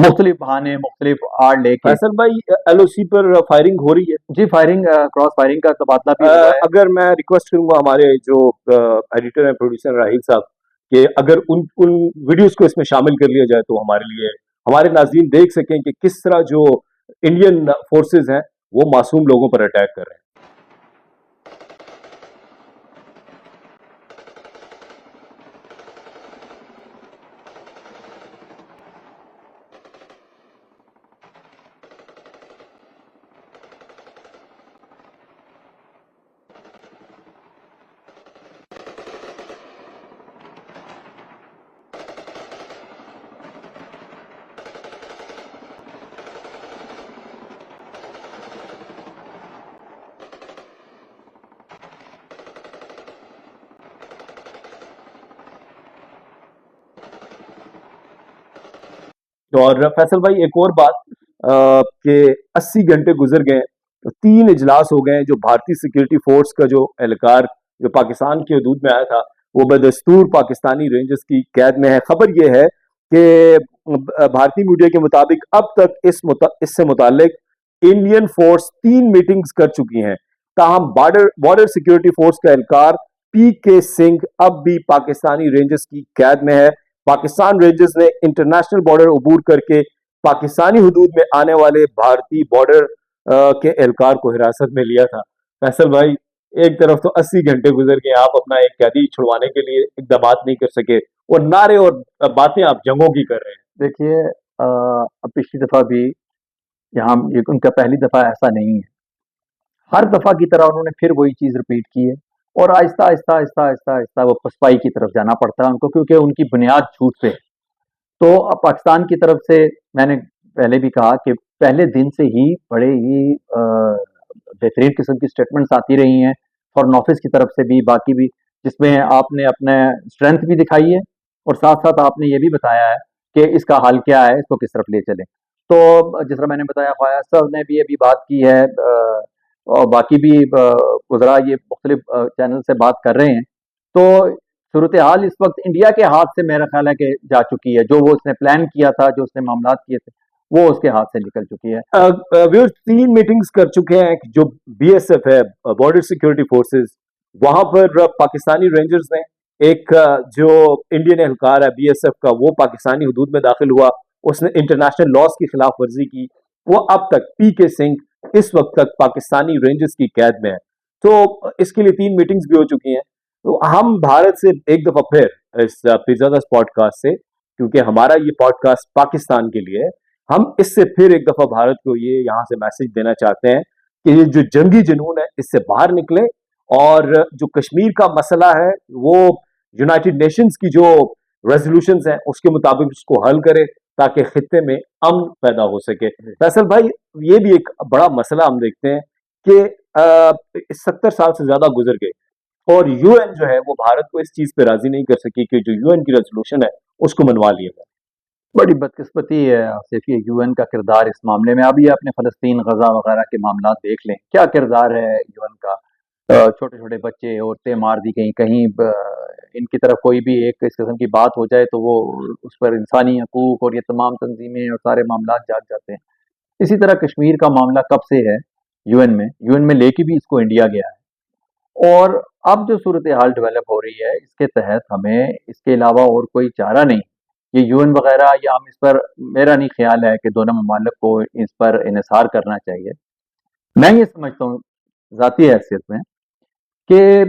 مختلف بہانے مختلف آڑ لے کے. فیصل بھائی LOC پر فائرنگ ہو رہی ہے جی فائرنگ کراس فائرنگ کا تبادلہ بھی ہوا ہے. اگر میں ریکویسٹ کروں گا ہمارے جو ایڈیٹر ہیں پروڈیوسر راہیل صاحب کہ اگر ان ویڈیوز کو اس میں شامل کر لیا جائے تو ہمارے لیے ہمارے ناظرین دیکھ سکیں کہ کس طرح جو انڈین فورسز ہیں وہ معصوم لوگوں پر اٹیک کر رہے ہیں. اور فیصل بھائی ایک اور بات کہ 80 گھنٹے گزر گئے, 3 اجلاس ہو گئے ہیں. جو بھارتی سیکورٹی فورس کا جو اہلکار جو پاکستان کی حدود میں آیا تھا وہ بدستور پاکستانی رینجرز کی قید میں ہے. خبر یہ ہے کہ بھارتی میڈیا کے مطابق اب تک اس سے متعلق انڈین فورس 3 میٹنگز کر چکی ہیں. تاہم بارڈر سیکورٹی فورس کا اہلکار PK سنگھ اب بھی پاکستانی رینجرز کی قید میں ہے. پاکستان رینجرز نے انٹرنیشنل بارڈر عبور کر کے پاکستانی حدود میں آنے والے بھارتی بارڈر کے اہلکار کو حراست میں لیا تھا. فیصل بھائی ایک طرف تو 80 گھنٹے گزر گئے, آپ اپنا ایک قیدی چھڑوانے کے لیے اقدامات نہیں کر سکے اور نعرے اور باتیں آپ جنگوں کی کر رہے ہیں. دیکھیے اب پچھلی دفعہ بھی یہاں ان کا پہلی دفعہ ایسا نہیں ہے. ہر دفعہ کی طرح انہوں نے پھر وہی چیز ریپیٹ کی ہے اور آہستہ آہستہ آہستہ آہستہ آہستہ وہ پسپائی کی طرف جانا پڑتا ہے ان کو, کیونکہ ان کی بنیاد جھوٹ پہ. تو اب پاکستان کی طرف سے میں نے پہلے بھی کہا کہ پہلے دن سے ہی بڑے ہی بہترین قسم کی سٹیٹمنٹس آتی رہی ہیں فارن آفس کی طرف سے بھی, باقی بھی, جس میں آپ نے اپنے اسٹرینتھ بھی دکھائی ہے اور ساتھ ساتھ آپ نے یہ بھی بتایا ہے کہ اس کا حل کیا ہے, اس کو کس طرف لے چلیں. تو جس طرح میں نے بتایا فیاض صاحب نے بھی ابھی بات کی ہے اور باقی بھی وزراء یہ مختلف چینل سے بات کر رہے ہیں. تو صورتحال اس وقت انڈیا کے ہاتھ سے میرا خیال ہے کہ جا چکی ہے. جو وہ اس نے پلان کیا تھا, جو اس نے معاملات کیے تھے, وہ اس کے ہاتھ سے نکل چکی ہے. وہ 3 میٹنگز کر چکے ہیں. جو BSF ہے بارڈر سیکورٹی فورسز, وہاں پر پاکستانی رینجرز نے ایک جو انڈین اہلکار ہے BSF کا وہ پاکستانی حدود میں داخل ہوا, اس نے انٹرنیشنل لاز کی خلاف ورزی کی. وہ اب تک PK سنگھ اس وقت تک پاکستانی رینجرز کی قید میں ہے. تو اس کے لیے 3 میٹنگز بھی ہو چکی ہیں. تو ہم بھارت سے ایک دفعہ پھر اس پیرزادہ پوڈ کاسٹ سے, کیونکہ ہمارا یہ پوڈ کاسٹ پاکستان کے لیے ہے, ہم اس سے پھر ایک دفعہ بھارت کو یہ یہاں سے میسج دینا چاہتے ہیں کہ یہ جو جنگی جنون ہے اس سے باہر نکلیں اور جو کشمیر کا مسئلہ ہے وہ یونائٹڈ نیشنز کی جو ریزولوشنز ہیں اس کے مطابق اس کو حل کرے تاکہ خطے میں امن پیدا ہو سکے. فیصل بھائی یہ بھی ایک بڑا مسئلہ ہم دیکھتے ہیں کہ 70 سال سے زیادہ گزر گئے اور UN جو ہے وہ بھارت کو اس چیز پہ راضی نہیں کر سکی کہ جو UN کی ریزولوشن ہے اس کو منوا لیا جائے. بڑی بدقسمتی ہے آصف, یہ UN کا کردار اس معاملے میں. ابھی اپنے فلسطین غزہ وغیرہ کے معاملات دیکھ لیں, کیا کردار ہے UN کا. چھوٹے چھوٹے بچے عورتیں مار دی گئیں, کہیں ان کی طرف کوئی بھی ایک اس قسم کی بات ہو جائے تو وہ اس پر انسانی حقوق اور یہ تمام تنظیمیں اور سارے معاملات جاگ جاتے ہیں. اسی طرح کشمیر کا معاملہ کب سے ہے UN میں لے کے بھی اس کو انڈیا گیا ہے. اور اب جو صورتحال ڈیولپ ہو رہی ہے اس کے تحت ہمیں اس کے علاوہ اور کوئی چارہ نہیں. یہ UN وغیرہ یا ہم اس پر, میرا نہیں خیال ہے کہ دونوں ممالک کو اس پر انحصار کرنا چاہیے. میں یہ سمجھتا ہوں ذاتی حیثیت میں کہ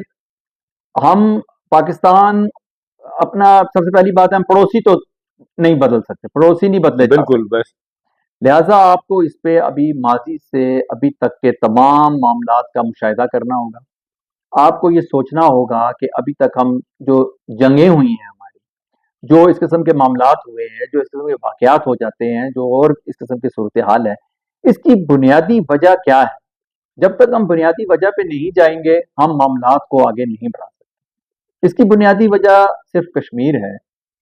ہم پاکستان اپنا, سب سے پہلی بات ہے ہم پڑوسی تو نہیں بدل سکتے, پڑوسی نہیں بدلے. بالکل, بس لہٰذا آپ کو اس پہ ابھی ماضی سے ابھی تک کے تمام معاملات کا مشاہدہ کرنا ہوگا. آپ کو یہ سوچنا ہوگا کہ ابھی تک ہم جو جنگیں ہوئی ہیں ہماری, جو اس قسم کے معاملات ہوئے ہیں, جو اس قسم کے واقعات ہو جاتے ہیں, جو اور اس قسم کی صورتحال ہے, اس کی بنیادی وجہ کیا ہے. جب تک ہم بنیادی وجہ پہ نہیں جائیں گے ہم معاملات کو آگے نہیں بڑھا سکتے. اس کی بنیادی وجہ صرف کشمیر ہے.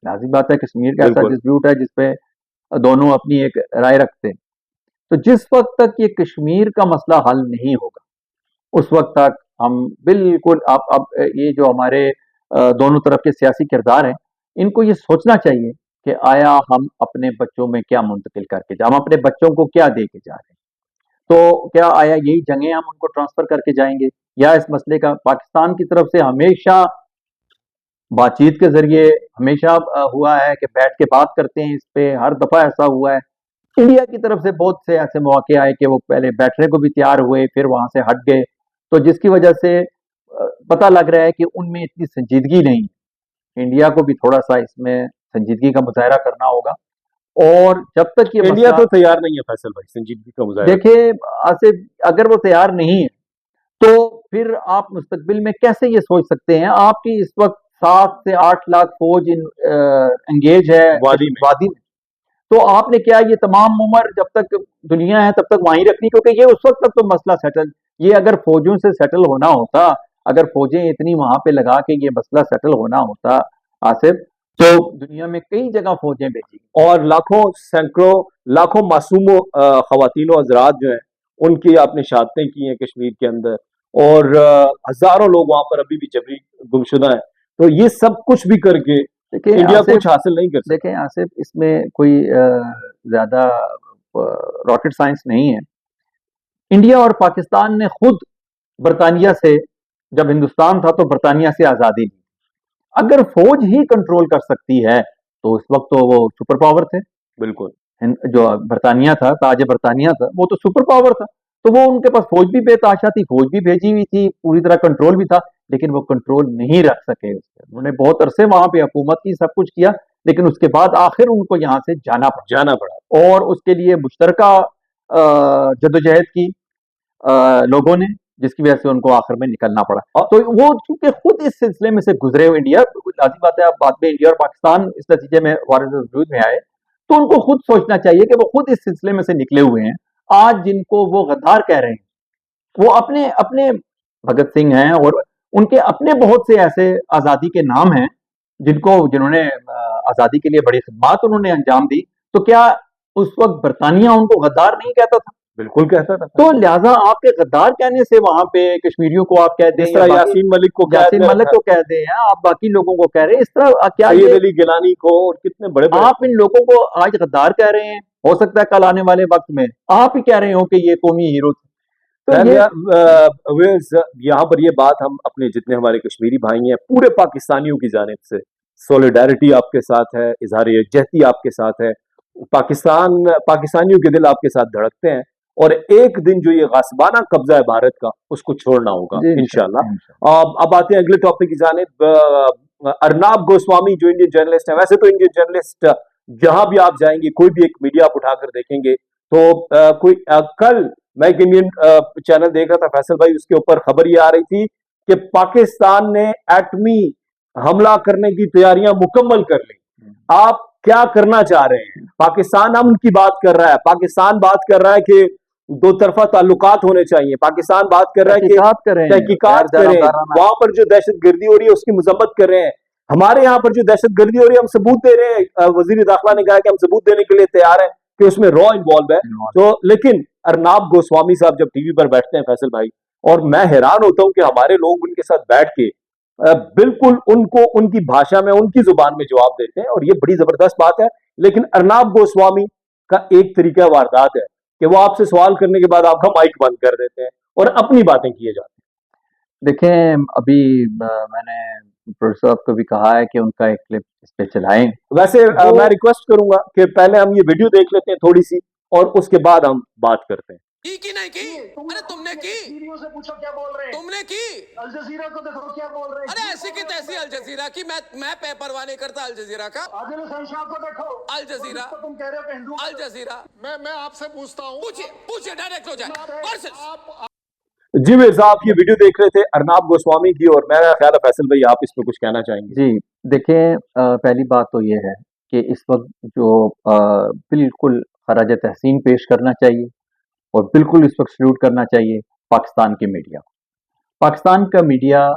لازم بات ہے کشمیر کا ایسا ڈسپیوٹ ہے جس پہ دونوں اپنی ایک رائے رکھتے ہیں. تو جس وقت تک یہ کشمیر کا مسئلہ حل نہیں ہوگا اس وقت تک ہم بالکل اب یہ جو ہمارے دونوں طرف کے سیاسی کردار ہیں ان کو یہ سوچنا چاہیے کہ آیا ہم اپنے بچوں میں کیا منتقل کر کے ہم اپنے بچوں کو کیا دے کے جا رہے ہیں؟ تو کیا آیا یہی جنگیں ہم ان کو ٹرانسفر کر کے جائیں گے، یا اس مسئلے کا پاکستان کی طرف سے ہمیشہ بات چیت کے ذریعے ہمیشہ ہوا ہے کہ بیٹھ کے بات کرتے ہیں اس پہ، ہر دفعہ ایسا ہوا ہے۔ انڈیا کی طرف سے بہت سے ایسے مواقع آئے کہ وہ پہلے بیٹھنے کو بھی تیار ہوئے، پھر وہاں سے ہٹ گئے، تو جس کی وجہ سے پتہ لگ رہا ہے کہ ان میں اتنی سنجیدگی نہیں۔ انڈیا کو بھی تھوڑا سا اس میں سنجیدگی کا مظاہرہ کرنا ہوگا، اور جب تک یہ انڈیا مسئلہ تو تیار نہیں ہے فیصل بھائی سنجیدگی کا مظاہرہ۔ دیکھیں آصف، اگر وہ تیار نہیں ہے تو پھر آپ مستقبل میں کیسے یہ سوچ سکتے ہیں؟ آپ کی اس وقت 7 سے 8 لاکھ فوج انگیج ہے وادی میں۔ تو آپ نے کیا یہ تمام عمر جب تک دنیا ہے تب تک وہیں رکھنی؟ کیونکہ یہ اس وقت تک تو مسئلہ سیٹل، یہ اگر فوجوں سے سیٹل ہونا ہوتا، اگر فوجیں اتنی وہاں پہ لگا کے یہ مسئلہ سیٹل ہونا ہوتا آصف، تو دنیا میں کئی جگہ فوجیں بھیجی، اور لاکھوں سینکڑوں لاکھوں معصوم خواتین و حضرات جو ہیں ان کی آپ نے شہادتیں کی ہیں کشمیر کے اندر، اور ہزاروں لوگ وہاں پر ابھی بھی جبری گمشدہ ہیں۔ تو یہ سب کچھ بھی کر کے دیکھیں انڈیا آصف، کچھ حاصل نہیں کر سکتا۔ دیکھیں آصف، اس میں کوئی زیادہ راکٹ سائنس نہیں ہے۔ انڈیا اور پاکستان نے خود برطانیہ سے، جب ہندوستان تھا تو برطانیہ سے آزادی لی۔ اگر فوج ہی کنٹرول کر سکتی ہے تو اس وقت تو وہ سپر پاور تھے، بالکل جو برطانیہ تھا، تاج برطانیہ تھا، وہ تو سپر پاور تھا، تو وہ ان کے پاس فوج بھی بے تحاشا تھی، فوج بھی بھیجی ہوئی تھی، پوری طرح کنٹرول بھی تھا، لیکن وہ کنٹرول نہیں رکھ سکے۔ انہوں نے بہت عرصے وہاں پہ حکومت کی، سب کچھ کیا، لیکن اس کے بعد آخر ان کو یہاں سے جانا پڑا، اور اس کے لیے مشترکہ جدوجہد کی لوگوں نے، جس کی وجہ سے ان کو آخر میں نکلنا پڑا۔ تو وہ چونکہ خود اس سلسلے میں سے گزرے ہوئے، انڈیا لازمی بات ہے، اب بعد میں انڈیا اور پاکستان اس نتیجے میں وارد وجود میں آئے، تو ان کو خود سوچنا چاہیے کہ وہ خود اس سلسلے میں سے نکلے ہوئے ہیں۔ آج جن کو وہ غدار کہہ رہے ہیں، وہ اپنے اپنے بھگت سنگھ ہیں، اور ان کے اپنے بہت سے ایسے آزادی کے نام ہیں جنہوں نے آزادی کے لیے بڑی خدمات انہوں نے انجام دی، تو کیا اس وقت برطانیہ ان کو غدار نہیں کہتا تھا؟ بالکل کہتا تھا۔ تو لہٰذا آپ کے غدار کہنے سے وہاں پہ کشمیریوں کو آپ کہہ دیں، جس طرح یاسین ملک کو یاسین ملک کو کہہ دیں، آپ باقی لوگوں کو کہہ رہے ہیں، اس طرح کیا سید علی گیلانی کو، اور کتنے بڑے آپ ان لوگوں کو آج غدار کہہ رہے ہیں؟ ہو سکتا ہے کل آنے والے وقت میں آپ ہی کہہ رہے ہوں کہ یہ قومی ہیرو تھے۔ یہاں پر یہ بات ہم اپنے جتنے ہمارے کشمیری بھائی ہیں پورے پاکستانیوں کی جانب سے سولیڈیرٹی آپ کے ساتھ ہے، اظہار یکجہتی آپ کے ساتھ ہے، پاکستانیوں کے دل آپ کے ساتھ دھڑکتے ہیں، اور ایک دن جو یہ غاصبانہ قبضہ ہے بھارت کا، اس کو چھوڑنا ہوگا انشاءاللہ۔ اب آتے ہیں اگلے ٹاپک کی جانب۔ ارناب گوسوامی جو انڈین جرنلسٹ ہیں، ویسے تو انڈین جرنلسٹ جہاں بھی آپ جائیں گے، کوئی بھی ایک میڈیا آپ اٹھا کر دیکھیں گے تو کل میں ایک انڈین چینل دیکھ رہا تھا فیصل بھائی، اس کے اوپر خبر یہ آ رہی تھی کہ پاکستان نے ایٹمی حملہ کرنے کی تیاریاں مکمل کر لی۔ آپ کیا کرنا چاہ رہے ہیں؟ پاکستان امن کی بات کر رہا ہے، پاکستان بات کر رہا ہے کہ دو طرفہ تعلقات ہونے چاہیے، پاکستان بات کر رہا ہے کہ تحقیقات کریں، وہاں پر جو دہشت گردی ہو رہی ہے اس کی مذمت کر رہے ہیں، ہمارے یہاں پر جو دہشت گردی ہو رہی ہے ہم ثبوت دے رہے ہیں، وزیر داخلہ نے کہا کہ ہم ثبوت دینے کے لیے تیار ہیں کہ اس میں را انوالو ہے۔ تو لیکن ارناب گوسوامی صاحب جب ٹی وی پر بیٹھتے ہیں فیصل بھائی، اور میں حیران ہوتا ہوں کہ ہمارے لوگ ان کے ساتھ بیٹھ کے بالکل ان کو ان کی بھاشا میں، ان کی زبان میں جواب دیتے ہیں، اور یہ بڑی زبردست بات ہے۔ لیکن ارناب گوسوامی کا ایک طریقہ واردات ہے کہ وہ آپ سے سوال کرنے کے بعد آپ کا مائک بند کر دیتے ہیں اور اپنی باتیں کیے جاتے ہیں۔ دیکھیں ابھی میں نے پروفیسر صاحب کو بھی کہا ہے کہ ان کا ایک کلپ اس پہ چلائیں۔ ویسے میں ریکویسٹ کروں گا کہ پہلے ہم یہ ویڈیو دیکھ لیتے ہیں تھوڑی سی، اور اس کے بعد ہم بات کرتے ہیں۔ کی نہیں کی؟ ارے تم نے کی؟ سے پوچھو کیا بول رہے ہیں؟ تم نے کی؟ الجزیرہ کو دیکھو کیا بول رہے ہیں؟ ارے ایسی کی تیسی الجزیرہ کی، میں پرواہ نہیں کرتا الجزیرہ کا۔ عادل حسین شاہ کو دیکھو، الجزیرہ، جس کو تم کہہ رہے ہو کہ ہندو۔ الجزیرہ، میں آپ سے پوچھتا ہوں، پوچھئے ڈائریکٹ ہو جائے۔ جی میرے صاحب یہ ویڈیو دیکھ رہے تھے ارناب گوسوامی کی، اور میرا خیال ہے فیصل بھائی آپ اس پہ کچھ کہنا چاہیں گے۔ جی دیکھیں پہلی بات تو یہ ہے کہ اس وقت جو بالکل خراج تحسین پیش کرنا چاہیے، اور بالکل اس وقت سلوٹ کرنا چاہیے پاکستان کے میڈیا کو۔ پاکستان کا میڈیا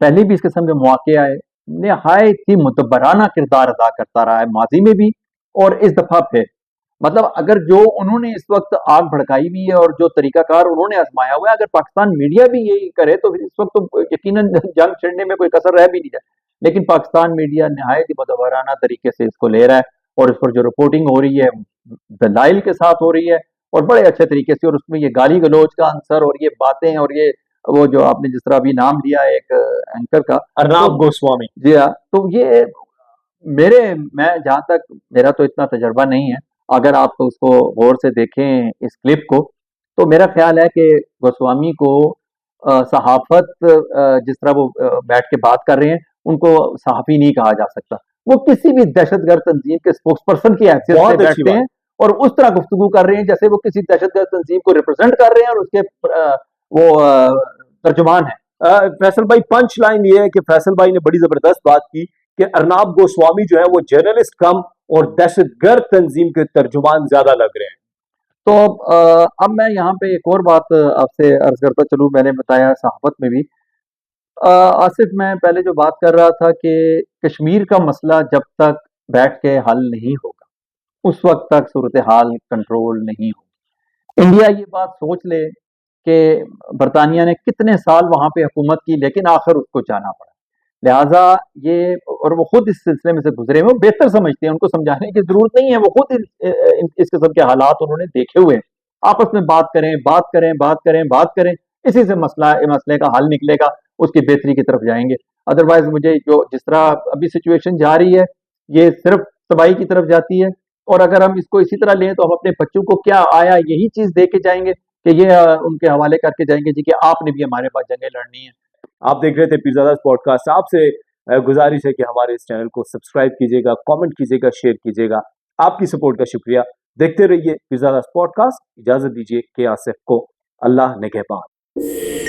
پہلے بھی اس قسم کے مواقع آئے، نہایت ہی متبرانہ کردار ادا کرتا رہا ہے، ماضی میں بھی اور اس دفعہ پھر۔ مطلب اگر جو انہوں نے اس وقت آگ بھڑکائی ہوئی ہے اور جو طریقہ کار انہوں نے آزمایا ہوا ہے، اگر پاکستان میڈیا بھی یہی کرے تو پھر اس وقت تو یقیناً جنگ چھڑنے میں کوئی کسر رہ بھی نہیں جائے۔ لیکن پاکستان میڈیا نہایت ہی متبرانہ طریقے سے اس کو لے رہا ہے، اور اس پر جو رپورٹنگ ہو رہی ہے دلائل کے ساتھ ہو رہی ہے اور بڑے اچھے طریقے سے، اور اس میں یہ گالی گلوچ کا عنصر اور یہ باتیں اور یہ وہ جو آپ نے جس طرح ابھی نام لیا ہے ایک اینکر کا ارناب گوسوامی، جی ہاں، تو یہ میں جہاں تک میرا تو اتنا تجربہ نہیں ہے، اگر آپ اس کو غور سے دیکھیں اس کلپ کو تو میرا خیال ہے کہ گوسوامی کو صحافت جس طرح وہ بیٹھ کے بات کر رہے ہیں ان کو صحافی نہیں کہا جا سکتا، وہ کسی بھی دہشت گرد تنظیم کے اسپوکس پرسن کی حیثیت سے بہت اچھی بیٹھتے ہیں اور اس طرح گفتگو کر رہے ہیں جیسے وہ کسی دہشت گرد تنظیم کو ریپرزینٹ کر رہے ہیں اور اس کے وہ ترجمان ہیں۔ فیصل بھائی پنچ لائن یہ ہے کہ فیصل بھائی نے بڑی زبردست بات کی کہ ارناب گوسوامی جو ہے وہ جرنلسٹ کم اور دہشت گرد تنظیم کے ترجمان زیادہ لگ رہے ہیں۔ تو اب میں یہاں پہ ایک اور بات آپ سے عرض کرتا چلوں، میں نے بتایا صحافت میں بھی آصف، میں پہلے جو بات کر رہا تھا کہ کشمیر کا مسئلہ جب تک بیٹھ کے حل نہیں ہوگا اس وقت تک صورتحال کنٹرول نہیں ہوگی۔ انڈیا یہ بات سوچ لے کہ برطانیہ نے کتنے سال وہاں پہ حکومت کی لیکن آخر اس کو جانا پڑا، لہٰذا یہ اور وہ خود اس سلسلے میں سے گزرے ہیں، وہ بہتر سمجھتے ہیں، ان کو سمجھانے کی ضرورت نہیں ہے، وہ خود اس قسم کے حالات انہوں نے دیکھے ہوئے ہیں۔ آپس میں بات کریں بات کریں بات کریں بات کریں، اسی سے مسئلے کا حل نکلے گا، اس کی بہتری کی طرف جائیں گے۔ ادروائز مجھے جو جس طرح ابھی سچویشن جا رہی ہے یہ صرف تباہی کی طرف جاتی ہے، اور اگر ہم اس کو اسی طرح لیں تو ہم اپنے بچوں کو کیا آیا یہی چیز دے کے جائیں گے کہ یہ ان کے حوالے کر کے جائیں گے جی کہ آپ نے بھی ہمارے پاس جنگیں لڑنی ہیں۔ آپ دیکھ رہے تھے پیرزادہ پوڈ کاسٹ، آپ سے گزارش ہے کہ ہمارے اس چینل کو سبسکرائب کیجیے گا، کامنٹ کیجیے گا، شیئر کیجیے گا، آپ کی سپورٹ کا شکریہ۔ دیکھتے رہیے پیرزادہ پوڈ کاسٹ، اجازت دیجیے کہ آصف کو اللہ نگہبان۔